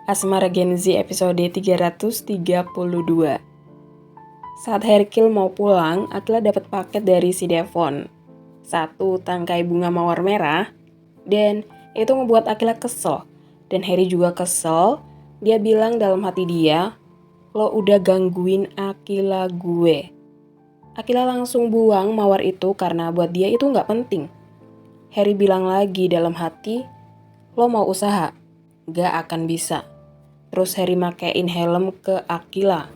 Asmara Gen Z episode 332. Saat Hercule mau pulang, Akila dapat paket dari si Devon. 1 tangkai bunga mawar merah, dan itu membuat Akila kesel. Dan Harry juga kesel. Dia bilang dalam hati dia, "Lo udah gangguin Akila gue." Akila langsung buang mawar itu karena buat dia itu gak penting. Harry bilang lagi dalam hati, "Lo mau usaha? Gak akan bisa." Terus Harry makein helm ke Akila.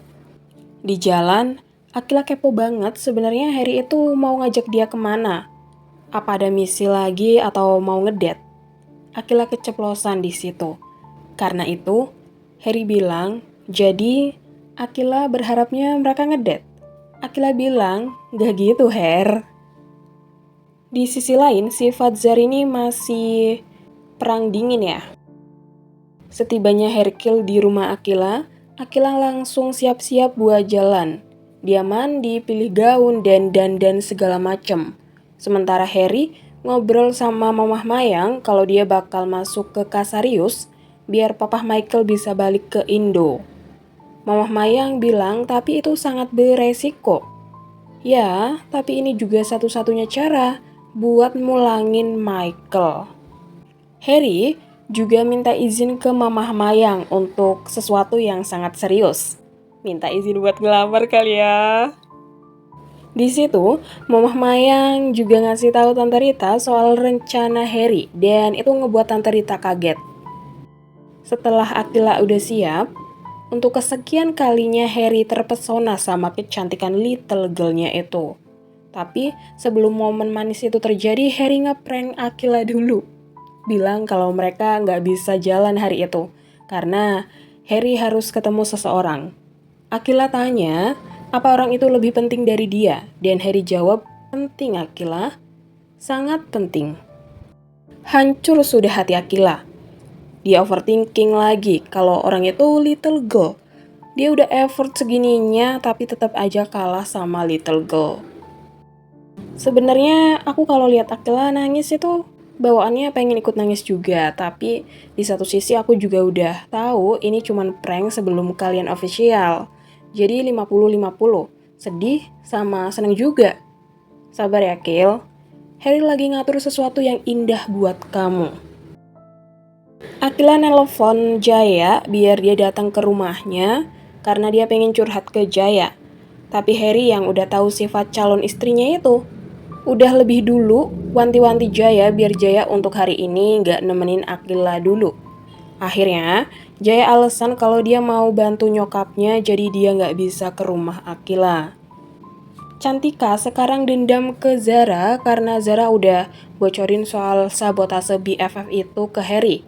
Di jalan, Akila kepo banget sebenarnya Harry itu mau ngajak dia kemana. Apa ada misi lagi atau mau ngedate? Akila keceplosan di situ. Karena itu, Harry bilang, "Jadi Akila berharapnya mereka ngedate." Akila bilang, "Gak gitu, Her." Di sisi lain, si Fatzar ini masih perang dingin ya. Setibanya Hercule di rumah Akila, Akila langsung siap-siap buat jalan. Dia mandi, pilih gaun, dan dandan segala macem. Sementara Harry ngobrol sama Mamah Mayang kalau dia bakal masuk ke Kasarius biar Papa Michael bisa balik ke Indo. Mamah Mayang bilang tapi itu sangat beresiko. Ya, tapi ini juga satu-satunya cara buat mulangin Michael. Harry juga minta izin ke Mamah Mayang untuk sesuatu yang sangat serius. Minta izin buat ngelamar kali ya. Di situ, Mamah Mayang juga ngasih tahu Tante Rita soal rencana Harry dan itu ngebuat Tante Rita kaget. Setelah Akila udah siap, untuk kesekian kalinya Harry terpesona sama kecantikan little girl-nya itu. Tapi sebelum momen manis itu terjadi, Harry ngeprank Akila dulu. Bilang kalau mereka nggak bisa jalan hari itu karena Harry harus ketemu seseorang. Akila tanya, apa orang itu lebih penting dari dia? Dan Harry jawab, penting Akila, sangat penting. Hancur sudah hati Akila. Dia overthinking lagi kalau orang itu little girl. Dia udah effort segininya tapi tetap aja kalah sama little girl. Sebenarnya aku kalau lihat Akila nangis itu bawaannya pengen ikut nangis juga, tapi di satu sisi aku juga udah tahu ini cuman prank sebelum kalian official. Jadi 50-50, sedih sama seneng juga. Sabar ya, Kil. Harry lagi ngatur sesuatu yang indah buat kamu. Akila nelpon Jaya biar dia datang ke rumahnya karena dia pengen curhat ke Jaya. Tapi Harry yang udah tahu sifat calon istrinya itu udah lebih dulu wanti-wanti Jaya biar Jaya untuk hari ini gak nemenin Akila dulu. Akhirnya, Jaya alasan kalau dia mau bantu nyokapnya jadi dia gak bisa ke rumah Akila. Cantika sekarang dendam ke Zara karena Zara udah bocorin soal sabotase BFF itu ke Harry.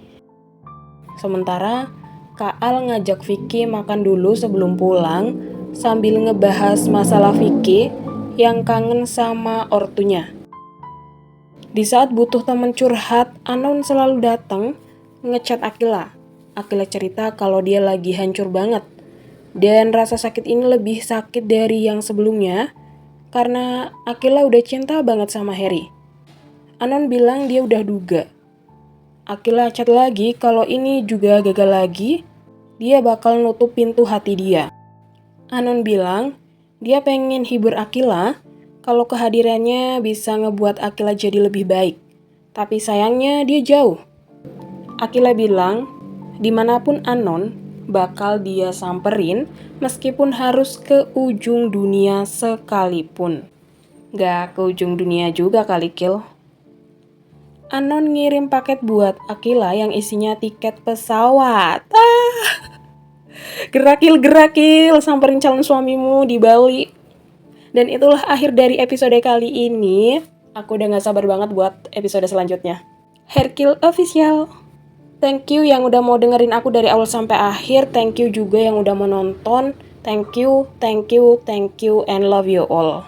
Sementara, Kak Al ngajak Vicky makan dulu sebelum pulang sambil ngebahas masalah Vicky yang kangen sama ortunya. Di saat butuh teman curhat, Anon selalu datang ngechat Akila. Akila cerita kalau dia lagi hancur banget. Dan rasa sakit ini lebih sakit dari yang sebelumnya karena Akila udah cinta banget sama Harry. Anon bilang dia udah duga. Akila chat lagi kalau ini juga gagal lagi, dia bakal nutup pintu hati dia. Anon bilang dia pengen hibur Akila kalau kehadirannya bisa ngebuat Akila jadi lebih baik. Tapi sayangnya dia jauh. Akila bilang, dimanapun Anon bakal dia samperin meskipun harus ke ujung dunia sekalipun. Gak ke ujung dunia juga kali, Kil. Anon ngirim paket buat Akila yang isinya tiket pesawat. Gerakil, samperin calon suamimu di Bali. Dan itulah akhir dari episode kali ini. Aku udah gak sabar banget buat episode selanjutnya. Hercule Official. Thank you yang udah mau dengerin aku dari awal sampai akhir. Thank you juga yang udah mau nonton. Thank you, and love you all.